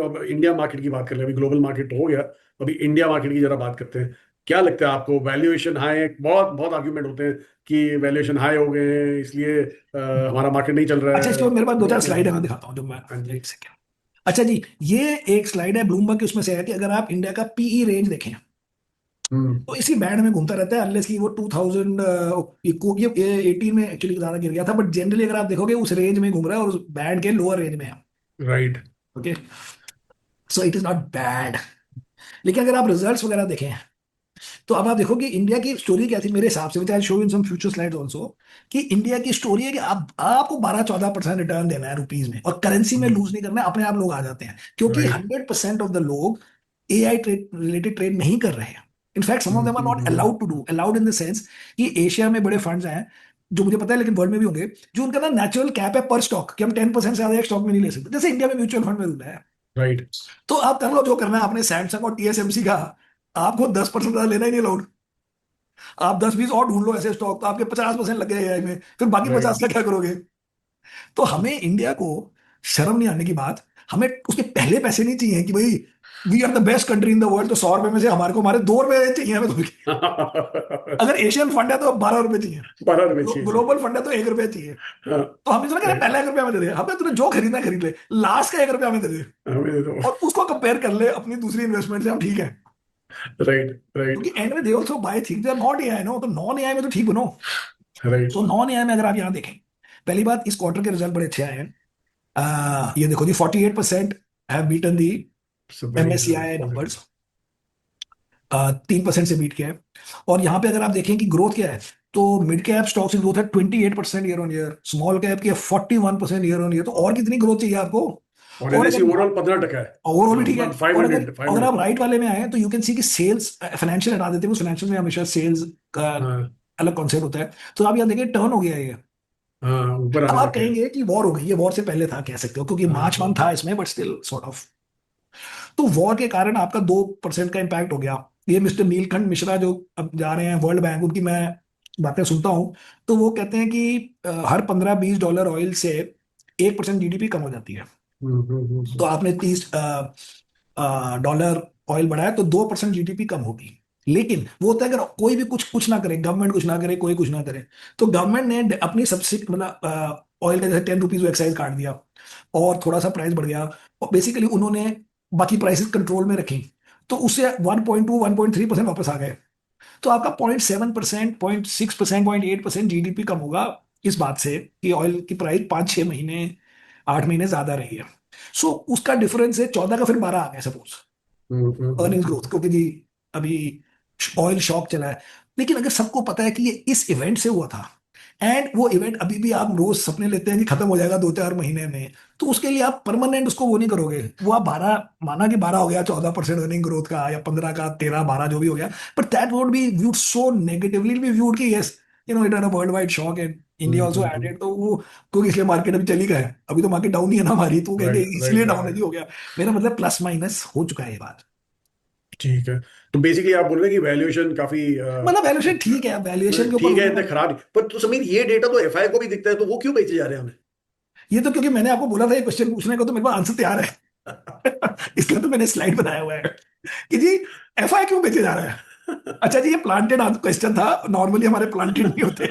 अब India market की बात कर ले, अभी ग्लोबल मार्केट हो गया, अभी इंडिया मार्केट की जरा बात करते हैं। क्या लगता है आपको, वैल्यूएशन हाई, बहुत बहुत आर्ग्यूमेंट होते हैं कि वैल्यूएशन हाई हो गए हैं इसलिए हमारा मार्केट नहीं चल रहा अच्छा, इसके है, बाद मेरे पास दो चार ग्रोथ नहीं स्लाइड है, है। मैं दिखाता हूँ जो मैं। हाँ जी। एक सेकेंड। अच्छा जी, ये एक स्लाइड है ब्लूमबर्ग की, उसमें से है कि अगर आप इंडिया का पीई रेंज देखें हम्म। तो इसी बैंड में घूमता रहता है, अनलेस कि वो 2000 ये 18 में एक्चुअली ज्यादा गिर गया था, बट जनरली अगर आप देखोगे उस रेंज में घूम रहा है और उस बैंड के लोअर रेंज में है। Right. Okay, so it is not bad. लेकिन अगर आप रिजल्ट्स वगैरह देखें तो अब आप देखो कि इंडिया की स्टोरी क्या थी मेरे हिसाब से, which I show in some future slides also, कि इंडिया की स्टोरी है कि आप आपको 12-14% रिटर्न देना है रुपीज में, और करेंसी में लूज नहीं करना है, अपने आप लोग आ जाते हैं, क्योंकि राइट। 100% ऑफ द लोग एआई ट्रेड रिलेटेड ट्रेड नहीं कर रहे हैं। In fact some of them are not allowed to do, allowed in the sense कि एशिया में बड़े फंड्स हैं जो मुझे पता है, लेकिन वर्ल्ड में भी होंगे, जो उनका ना नेचुरल कैप है पर स्टॉक, कि हम 10% से ज्यादा एक स्टॉक में नहीं ले सकते, जैसे इंडिया में म्यूचुअल फंड में रूल है। राइट। तो आप कर लो जो करना है, आपने सैमसंग और टीएसएमसी का, आपको 10% ज्यादा लेना ही नहीं अलाउड। आप 10-20 और ढूंढ लो ऐसे स्टॉक, तो आपके 50% लग गए एआई में, फिर बाकी राइट। 50 का क्या करोगे? तो हमें इंडिया को शर्म नहीं आने की बात, हमें उसके पहले पैसे नहीं चाहिए कि भाई we are the best country in the world, तो 100 रुपए में से हमारे को हमारे 2 रुपए चाहिए हमें तो। अगर एशियन फंड है तो 12 रुपए चाहिए, 12 रुपए चाहिए। ग्लोबल फंड है तो 1 रुपया चाहिए। हाँ। तो हम इसमें कह रहे हैं, राइट। पहला 1 रुपया हमें दे दे, हमें तूने जो खरीदना है खरीद ले, लास्ट का 1 रुपया हमें दे दे, हमें दे दो। और उसको कंपेयर कर ले अपनी दूसरी इन्वेस्टमेंट से, हम ठीक है। राइट। राइट। क्योंकि एंड में they also buy things are not AI, no, तो नॉन एआई में तो ठीक बनो। राइट। तो नॉन एआई में अगर आप यहाँ देखें, पहली बात, इस क्वार्टर के रिजल्ट बड़े अच्छे आए हैं। ये देखो जी, 48% have beaten the so very MSCI positive. Numbers, 3% से बीट किया है। और यहाँ पे अगर आप देखें कि ग्रोथ क्या है, तो मिड कैप स्टॉक्स की ग्रोथ है 28% year on year, small cap की है 41% ईयर ऑन ईयर, तो और कितनी ग्रोथ चाहिए आपको? और और एनएससी अगर ओवरऑल 15% है। ओवरऑल भी ठीक है। हाँ, फाइव और अगर हंड्रेड फाइव अगर आप हंड्रेड राइट वाले में आए तो यू कैन सी कि सेल्स, फाइनेंशियल हटा देते हैं, फाइनेंशियल में हमेशा सेल्स का हाँ। अलग कॉन्सेप्ट होता है। तो आप यहाँ देखिए टर्न हो गया है ये। हाँ, ऊपर अब आने आप लग गए। कहेंगे कि वॉर हो गई, ये वॉर से पहले था कह सकते हो, क्योंकि हाँ मार्च हाँ। मंथ था इसमें, बट स्टिल सॉर्ट ऑफ। तो वॉर के कारण आपका 2% का इम्पैक्ट हो गया। ये मिस्टर नीलकंठ मिश्रा जो अब जा रहे हैं वर्ल्ड बैंक, उनकी मैं बातें सुनता हूँ, तो वो कहते हैं कि हर 15-20 डॉलर ऑयल से 1% जीडीपी कम हो जाती है। तो आपने 30 डॉलर ऑयल बढ़ाया तो 2% जीडीपी कम होगी। लेकिन वो होता है अगर कोई भी कुछ कुछ ना करे, गवर्नमेंट कुछ ना करे, कोई कुछ ना करे, तो गवर्नमेंट ने अपनी सब्सिडी, मतलब ऑयल का जैसे 10 रुपीज एक्साइज काट दिया और थोड़ा सा प्राइस बढ़ गया, और बेसिकली उन्होंने बाकी प्राइसेस कंट्रोल में रखी, तो उससे 1.2-1.3% वापस आ गए। तो आपका 0.7%, 0.6%, 0.8% जीडीपी कम होगा, इस बात से कि ऑयल की प्राइस 5-6 महीने, 8 महीने ज्यादा रही है। सो उसका डिफरेंस है 14 का, फिर 12 आ गया सपोज, अर्निंग्स ग्रोथ, क्योंकि जी अभी ऑयल शॉक चला है। लेकिन अगर सबको पता है कि ये इस इवेंट से हुआ था, एंड वो इवेंट अभी भी आप रोज सपने लेते हैं कि खत्म हो जाएगा 2-4 महीने में, तो उसके लिए आप परमानेंट उसको वो नहीं करोगे। वो आप 12 माना कि 12 हो गया, 14% अर्निंग ग्रोथ का, या 15 का, 13-12 जो भी हो गया, but that would be viewed so negatively, be viewed कि yes, it an world wide shock and India also added, तो वो, क्योंकि इसलिए मार्केट अभी चली गया है, अभी तो मार्केट डाउन ही है ना हमारी, तो वो कहेंगे राइट इसलिए राइट डाउन है राइट। जी, हो गया। मेरा मतलब प्लस माइनस हो चुका है ये बात। ठीक है। तो बेसिकली आप बोल रहे हैं कि वैल्यूएशन काफी मतलब वैल्यूएशन ठीक है, वैल्यूएशन के ऊपर ठीक है, इतना उन्होंने, खराब नहीं, पर तो समीर ये डेटा तो एफआई को भी दिखता है, तो वो क्यों बेचे जा रहे हैं हमें? ये तो क्योंकि मैंने आपको बोला था ये क्वेश्चन पूछने को, तो मेरे पास आंसर तैयार है। इसलिए तो मैंने स्लाइड बनाया हुआ है कि जी एफआई क्यों बेचे जा रहा है। अच्छा जी, ये प्लांटेड क्वेश्चन था, नॉर्मली हमारे प्लांटेड नहीं होते।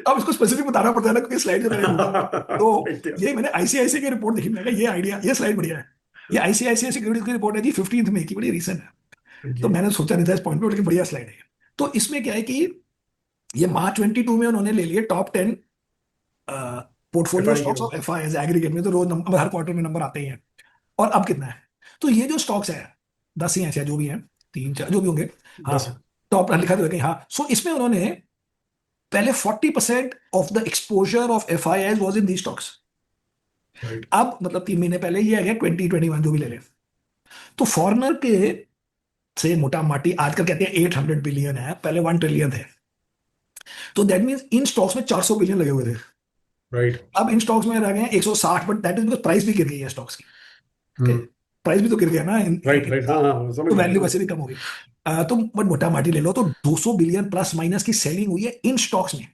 अब इसको स्पेसिफिक बताना पड़ता है ना, क्योंकि स्लाइड जो मैंने ढूंढा, तो राइट यार। ये मैंने आईसीआईसी की रिपोर्ट देखी, मैंने कहा ये आइडिया, ये स्लाइड बढ़िया है। ये आईसीआईसीआई सिक्योरिटीज की रिपोर्ट है जी, 15 मई की, बड़ी रिसेंट है। तो जी। मैंने सोचा नहीं था इस पॉइंट पे, लेकिन बढ़िया स्लाइड है। तो इसमें क्या है कि ये मार्च 22 में उन्होंने ले लिए टॉप 10 पोर्टफोलियो एफआई की स्टॉक्स रो। ऑफ एफआई एग्रीगेट में, तो रोज नंबर, हर क्वार्टर में नंबर आते ही हैं। और अब कितना है, तो ये जो स्टॉक्स है 10 ही ऐसे जो भी हैं, 3-4 जो भी होंगे, हाँ, 10। टॉप लिखा तो है कहीं, हाँ। सो इसमें उन्होंने पहले 40% of the exposure of F I I was in the stocks. Right. अब मतलब 3 महीने पहले ये आ गया 2021 जो भी ले लें, तो फॉरनर के से मोटा माटी आजकल कहते हैं 800 बिलियन है, पहले 1 ट्रिलियन थे। तो दैट मीन्स इन स्टॉक्स में 400 बिलियन लगे हुए थे। राइट। अब इन स्टॉक्स में रह गए हैं 160, but that is because price भी गिर गई है स्टॉक्स की। ओके, हम्म। प्राइस भी तो गिर गया ना राइट राइट, हाँ हाँ हाँ, समझ तो गया वैल्यू समझ वैसे भी कम होगी। तो बट मोटा माटी ले लो तो 200 बिलियन प्लस माइनस की सेलिंग हुई है इन स्टॉक्स में।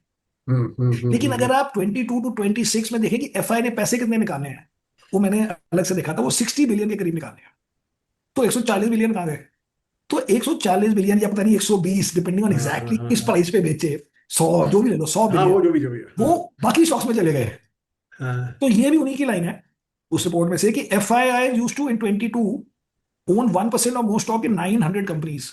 गया। लेकिन अगर आप 22 to 26 में देखें कि एफआई ने पैसे कितने निकाले हैं, वो मैंने अलग से देखा था, वो 60 बिलियन के करीब निकाले हैं। तो 140 बिलियन कहाँ गए? तो 140 बिलियन या पता नहीं 120, डिपेंडिंग ऑन हाँ हाँ एग्जैक्टली हाँ किस हाँ प्राइस पे बेचे, 100 जो भी ले लो, सौ हाँ, वो बिलियन जो भी है, वो हाँ बाकी स्टॉक्स में चले गए। हाँ। तो ये भी उन्हीं की लाइन है उस रिपोर्ट में से कि F I I use to in 22 own 1% of most stock in 900 companies.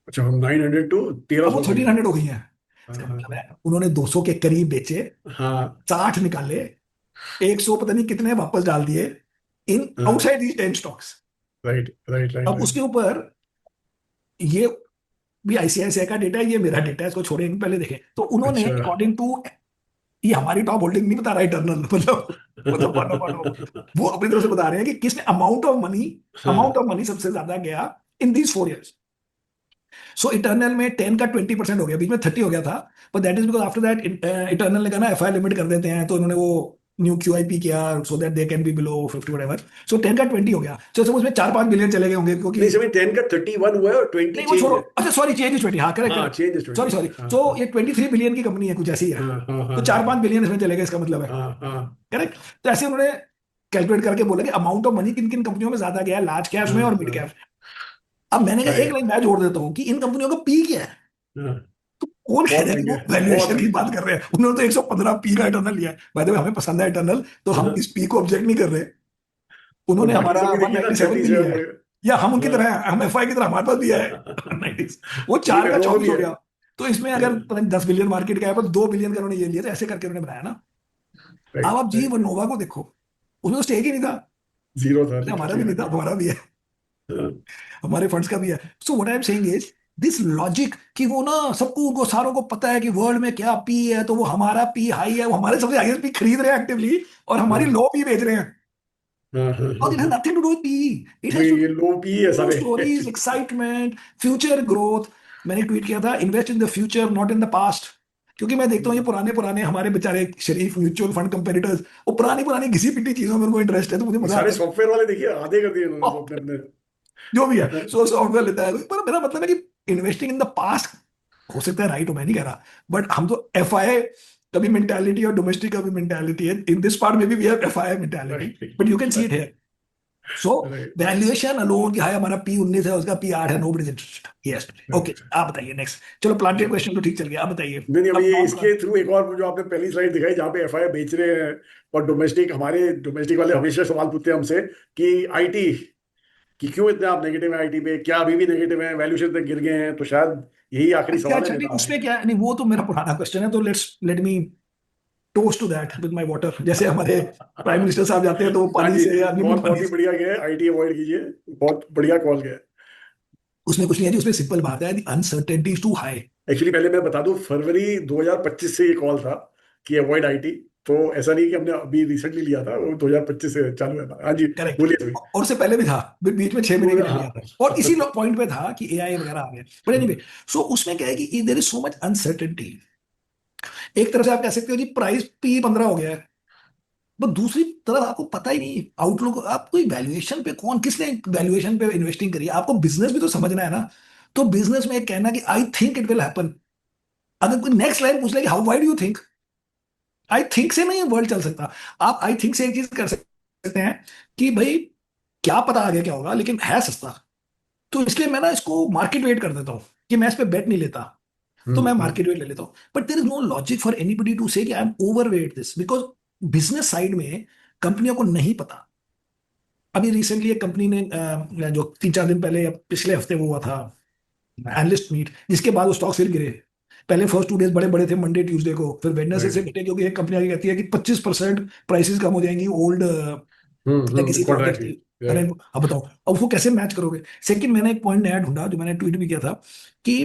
अच्छा, हम 900 टू तेरह अब वो सौ पे गए। 1300 हो गई है। हाँ इसका हाँ मतलब है उन्होंने 200 के करीब बेचे, हाँ 60 निकाले, 100 पता नहीं कितने वापस डाल दिए इन हाँ। Outside these 10 stocks. Right right right अब राइट। उसके ऊपर ये भी आईसीआईसीआई का डेटा है, ये मेरा डेटा है, इसको छोड़ेंगे, पहले देखें। तो उन्होंने अच्छा। अकॉर्डिंग टू, ये हमारी टॉप होल्डिंग नहीं बता रहा इंटरनल, मतलब मानो मानो वो अपनी तरफ से बता रहे हैं कि किसने अमाउंट हाँ ऑफ मनी सबसे ज्यादा गया in these 4 years. So eternal में 10 का 20% हो गया, बीच में 30 हो गया था, but that is because after that eternal ने कहा ना एफआई लिमिट कर देते हैं, तो उन्होंने वो न्यू क्यूआईपी किया so that they can be below 50 whatever. So 10 का 20 हो गया, सो सब उसमें 4-5 बिलियन चले गए होंगे क्योंकि, नहीं, समय 10 का 31 हुआ है और 20 नहीं वो चेंज छोड़ो, है। अच्छा सॉरी चेंज इज 20, हाँ करेक्ट हाँ, correct, change is sorry 20। Sorry. हाँ तो हाँ ये 23 बिलियन की कंपनी है कुछ ऐसी है, हाँ हाँ तो हाँ चार हाँ पांच बिलियन इसमें चले गए, इसका मतलब है। हाँ हाँ करेक्ट। तो ऐसे उन्होंने कैलकुलेट करके बोला कि अमाउंट ऑफ मनी किन किन कंपनियों में ज्यादा गया है, लार्ज कैप्स हाँ में और मिड हाँ। कैप्स में। अब मैंने कहा एक राइट। लाइन मैं जोड़ देता हूँ कि इन कंपनियों का पी क्या है। हाँ, तो कौन कह बहुत रहा है कि महंगे वो हैं, बहुत वैल्यूएशन की महंगे। बात कर रहे हैं, उन्होंने तो 115 पी का इंटरनल लिया है, बाय द वे हमें पसंद है इंटरनल, तो हम हाँ, इस पी को ऑब्जेक्ट नहीं कर रहे। और उन्होंने बाकी हमारा सब भी देखिए ना, 197 भी 37 लिया है, पड़ेगा। या हम उनकी हाँ। तरह हैं, हम एफआई की तरह हमारे पास भी है 190। वो ठीक चार है, का दोनों 24 भी हो है। गया। तो इसमें अगर राइट पता नहीं 10 बिलियन मार्केट का है, पर 2 बिलियन का उन्होंने ये लिया, तो ऐसे करके उन्होंने बनाया ना। अब आप जी राइट। वनोवा को देखो, उसमें तो स्टेक ही नहीं था, जीरो था, हमारा भी लिटरली नहीं था, जीरो। हमारा भी है, हाँ हमारे फंड्स का भी है। So what I am saying is this logic कि वो ना सबको उनको सारों को पता है कि वर्ल्ड में क्या पी है, तो वो हमारा पी हाई है, वो हमारे सबसे हाईएस्ट पी खरीद रहे हैं एक्टिवली, और हमारी हाँ लो पी बेच रहे हैं। हाँ हाँ और इट हैज हाँ। Nothing to do with P, it has वही, टू ये लो पी है न्यू सारे stories, actually. Excitement, future growth. मैंने ट्वीट किया था invest in the future not in the past, क्योंकि मैं देखता हूँ ये पुराने पुराने हमारे बेचारे शरीफ म्यूचुअल फंड कंपेटिटर्स, वो पुरानी पुरानी घिसी पिटी चीजों में उनको इंटरेस्ट है, तो मुझे ये मजा सारे आता सॉफ्टवेयर वाले देखिए, आधे कर दिए इन्होंने तो है। अपने अपने। जो भी है, सो सॉफ्टवेयर लेता है, पर मेरा मतलब है कि इन्वेस्टिंग इन द पास्ट हो सकता है राइट हो, मैं नहीं कह रहा, बट हम तो एफ आई का भी मेंटालिटी और डोमेस्टिक का भी मेंटालिटी है, इन दिस पार्ट में भी we have F I mentality, but you can see it right here. So right valuation alone कि हाय हमारा पी 19 है उसका पी 8 है, nobody is interested, yes okay. Right. आप बताइए नेक्स्ट, चलो प्लांटेड क्वेश्चन तो ठीक चल गया, आप बताइए नहीं नहीं, अभी अब ये नॉन इसके प्लांट। थ्रू एक और जो आपने पहली स्लाइड दिखाई जहाँ पे एफआईआई बेच रहे हैं, और डोमेस्टिक, हमारे डोमेस्टिक वाले हमेशा सवाल पूछते हैं हमसे कि आईटी, कि क्यों इतने आप नेगेटिव हैं आईटी पे, क्या अभी भी नेगेटिव हैं, वैल्यूएशन इतने गिर गए हैं, तो शायद यही आखिरी अच्छा सवाल है अच्छा, नहीं मेरा। उसमें क्या है, नहीं वो तो मेरा पुराना क्वेश्चन है, तो let me toast to that with my water, जैसे हमारे प्राइम मिनिस्टर साहब जाते हैं तो वो हाँ पानी जी, से या नींबू बहुत पानी बहुत ही से। बढ़िया गया, आईटी अवॉइड कीजिए, बहुत बढ़िया कॉल गया। उसमें कुछ नहीं है जी, उसमें सिंपल बात है, uncertainty is too high. Actually पहले मैं बता दूं, फरवरी 2025 से ये कॉल था कि अवॉइड आईटी, तो ऐसा नहीं कि हमने अभी रिसेंटली लिया था, वो 2025 से चालू है। हाँ जी, करेक्ट। बोलिए अभी। और उससे पहले भी था, बीच में 6 महीने के लिए लिया हाँ था, और इसी पॉइंट पे था कि एआई वगैरह आ गया, बट एनीवे। सो उसमें क्या है कि there is so much uncertainty. एक तरह से आप कह सकते हो जी प्राइस पी 15 हो गया है, बट दूसरी तरफ आपको पता ही नहीं आउटलुक, आप कोई वैल्यूएशन पे, कौन किसने वैल्यूएशन पे इन्वेस्टिंग करी है, आपको बिजनेस भी तो समझना है ना। तो बिजनेस में एक कहना कि I think it will happen, अगर कोई नेक्स्ट लाइन पूछ ले कि how why do you think, I think से नहीं वर्ल्ड चल सकता। आप आई थिंक से एक चीज कर सकते हैं कि भाई क्या पता आगे क्या होगा, लेकिन है सस्ता, तो इसलिए मैं ना इसको मार्केट वेट कर देता हूँ कि मैं इस पे बेट नहीं लेता, तो मैं हम्म। मार्केट वेट ले लेता हूँ। But there is no logic for anybody to say कि I am overweight this, because business side में कंपनियों को नहीं पता। अभी रिसेंटली एक कंपनी ने जो 3-4 दिन पहले या पिछले हफ्ते वो हुआ था एनालिस्ट मीट, जिसके बाद वो स्टॉक फिर गिरे। पहले फर्स्ट 2 डेज बड़े बड़े थे, मंडे ट्यूसडे को, फिर वेडनेसडे से राइट। घटे, क्योंकि एक कंपनी आगे कहती है कि 25% प्राइसेस कम हो जाएंगी ओल्ड लेगेसी कॉन्ट्रैक्ट प्रोडक्ट्स की। की। अरे राइट। अब बताओ, अब वो कैसे मैच करोगे? सेकंड, मैंने एक पॉइंट नया ढूंढा जो मैंने ट्वीट भी किया था कि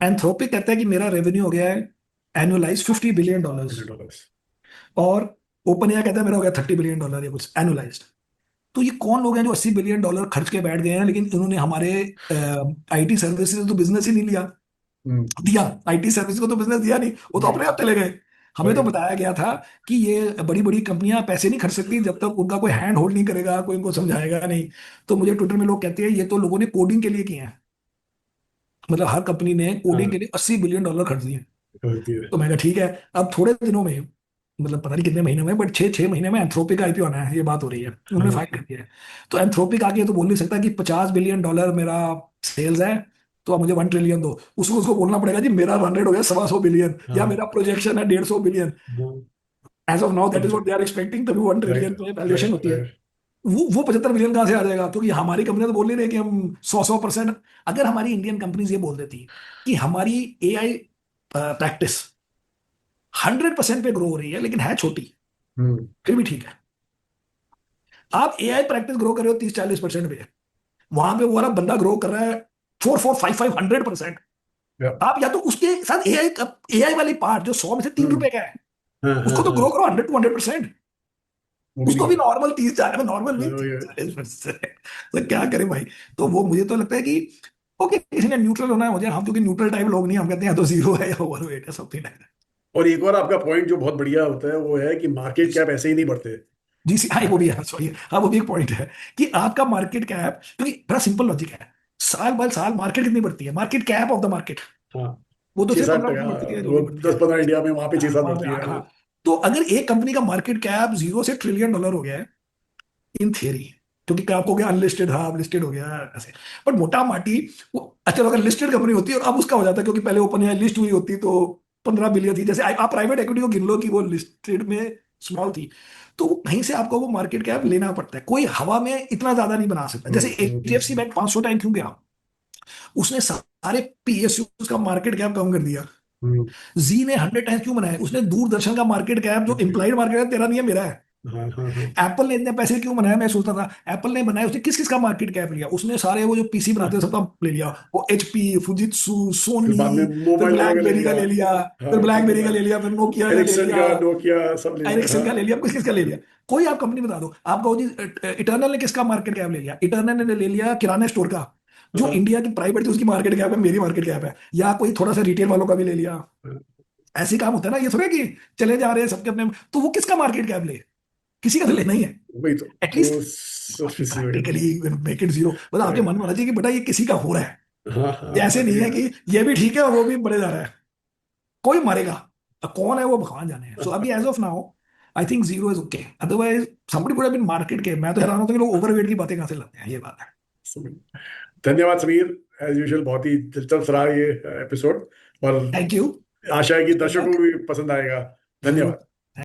एंथ्रोपिक कहता है कि मेरा रेवेन्यू हो गया है एनुअलाइज $50 बिलियन, $100। और ओपन एआई कहता है मेरा हो गया $30 बिलियन या कुछ एनुअलाइज्ड। तो ये कौन लोग हैं जो $80 बिलियन खर्च के बैठ गए हैं, लेकिन इन्होंने हमारे आईटी सर्विसेज तो बिजनेस ही नहीं लिया, दिया आईटी सर्विस को तो बिजनेस दिया नहीं, वो तो अपने राइट आप चले गए। हमें तो राइट। बताया गया था कि ये बड़ी बड़ी कंपनियां पैसे नहीं खर्च सकती जब तक उनका कोई हैंड होल्ड नहीं करेगा, कोई इनको समझाएगा नहीं। तो मुझे ट्विटर में लोग कहते हैं ये तो लोगों ने कोडिंग के लिए किए हैं, मतलब हर कंपनी ने कोडिंग के हाँ, लिए $80 बिलियन खर्च दिए। होती है। तो मैंने कहा ठीक है, अब थोड़े दिनों में मतलब पता नहीं कितने महीने में, बट 6 6 महीने में एंथ्रोपिक आईपीओ आना है, ये बात हो रही है, उन्होंने हाँ फाइल कर दिया है। तो एंथ्रोपिक आके तो बोल नहीं सकता कि $50 बिलियन मेरा सेल्स है, तो आप मुझे 1 ट्रिलियन दो। उसको उसको बोलना पड़ेगा जी मेरा रन रेट हो गया 125 बिलियन, या हाँ मेरा प्रोजेक्शन है 150 बिलियन। हाँ। As of now that is समझे। वॉट दे आर एक्सपेक्टिंग, तभी 1 ट्रिलियन राइट पे वैल्यूएशन राइट होती है। राइट। वो 75 बिलियन कहाँ से आ जाएगा, क्योंकि हमारी कंपनी तो बोल नहीं रही कि हम 100% अगर हमारी इंडियन कंपनीज ये बोल देती कि हमारी एआई प्रैक्टिस 100% पे ग्रो हो रही है लेकिन है छोटी, हम्म। फिर भी ठीक है। आप एआई प्रैक्टिस ग्रो कर रहे हो 30 40% पे, वहां पे वो वाला बंदा ग्रो कर रहा है 4 4 5 5 100%। या आप या तो उसके साथ एआई, एआई वाली पार्ट जो 100 में से 3 रुपए का है, हाँ हाँ उसको तो हाँ। ग्रो करो 100 to 100%। वो भी नहीं उसको भी कर रहा। नॉर्मल 30 40 नॉर्मल हाँ, भी वही तीस है। चालीस परसेंट तो क्या करें भाई। तो वो मुझे तो लगता है कि ओके, किसी ने न्यूट्रल होना है, मुझे, हम क्योंकि न्यूट्रल टाइप लोग नहीं, हम कहते हैं या तो जीरो है या ओवरवेट है, समथिंग लाइक दैट। और एक और आपका पॉइंट जो बहुत बढ़िया होता है वो है कि मार्केट कैप ऐसे ही नहीं बढ़ते। जी सी, हाँ वो भी है, सॉरी, हाँ वो भी एक पॉइंट है कि आपका मार्केट कैप, क्योंकि बड़ा सिंपल लॉजिक है, साल बाय साल मार्केट कितनी बढ़ती है, market cap of the market, हाँ। वो तो छः सिर्फ सात 15% टका बढ़ती है, जो भी वो बढ़ती है। 10 15 इंडिया में, वहां पे 6 7 वहां पे बढ़ती है, हाँ। हाँ। तो अगर एक कंपनी का मार्केट कैप $0 से $1 ट्रिलियन हो गया है, इन थियरी, क्योंकि कैप हो गया अनलिस्टेड, हाँ लिस्टेड हो गया ऐसे, बट मोटा माटी वो, अच्छा अगर लिस्टेड कंपनी होती है और अब उसका हो जाता है, क्योंकि पहले ओपन या लिस्ट हुई होती तो 15 बिलियन थी, जैसे आप प्राइवेट इक्विटी को गिन लो कि वो लिस्टेड में स्मॉल थी, तो कहीं से आपको वो मार्केट कैप लेना पड़ता है, कोई हवा में इतना ज्यादा नहीं बना सकता। जैसे एचडीएफसी बैंक 500 टाइम क्यों गया, उसने सारे पीएसयू का मार्केट कैप कम कर दिया। हम्म। जी ने 100 टाइम्स क्यों बनाया, उसने दूरदर्शन का मार्केट कैप, जो इंप्लाइड मार्केट है तेरा नहीं है मेरा है। हाँ हाँ हाँ। एप्पल ने इतने पैसे क्यों बनाया, मैं सोचता था, एप्पल ने बनाया, उसने किस किस का मार्केट कैप लिया, उसने सारे वो जो पीसी बनाते हैं सबका ले लिया, वो एचपी, फुजित्सु, फिर बाद में सोनी, फिर मोबाइल वालों का ले ब्लैकबेरी का लिया। ले लिया, फिर हाँ फिर ब्लैकबेरी का मोबाइल, ले लिया, फिर नोकिया का ले एरिक्सन लिया, का, नोकिया सब ले लिया, एरिक्सन हाँ। का ले लिया, किस किसका ले लिया। कोई आप कंपनी बता दो, आप कहो जी इटर्नल ने किसका मार्केट कैप ले लिया, इटर्नल ने ले लिया किराना स्टोर का, जो हाँ इंडिया की प्राइवेट थी उसकी मार्केट कैप है, मेरी मार्केट कैप है, या कोई थोड़ा सा रिटेल वालों का भी ले लिया। हाँ, ऐसे काम होता है ना, ये थोड़ा कि चले जा रहे हैं सबके अपने, तो वो किसका मार्केट कैप ले, किसी का तो लेना ही है वही तो। At least, sophisticated. Practically make it zero, मतलब आपके मन में होना चाहिए कि बेटा ये किसी का हो रहा है, हाँ ये हाँ ऐसे नहीं है अग्रीड। कि ये भी ठीक है और वो भी बढ़े जा रहा है, कोई मरेगा, अब कौन है वो भगवान जाने है। सो अभी as of now I think zero is okay, otherwise somebody would have been market के। मैं तो हैरान होता हूँ कि लोग ओवरवेट की बातें कहाँ से लाते हैं, ये बात है। धन्यवाद समीर, एज यूजुअल बहुत ही दिलचस्प रहा ये एपिसोड, और थैंक यू। आशा है कि दर्शकों को भी पसंद आएगा। जरूर। धन्यवाद।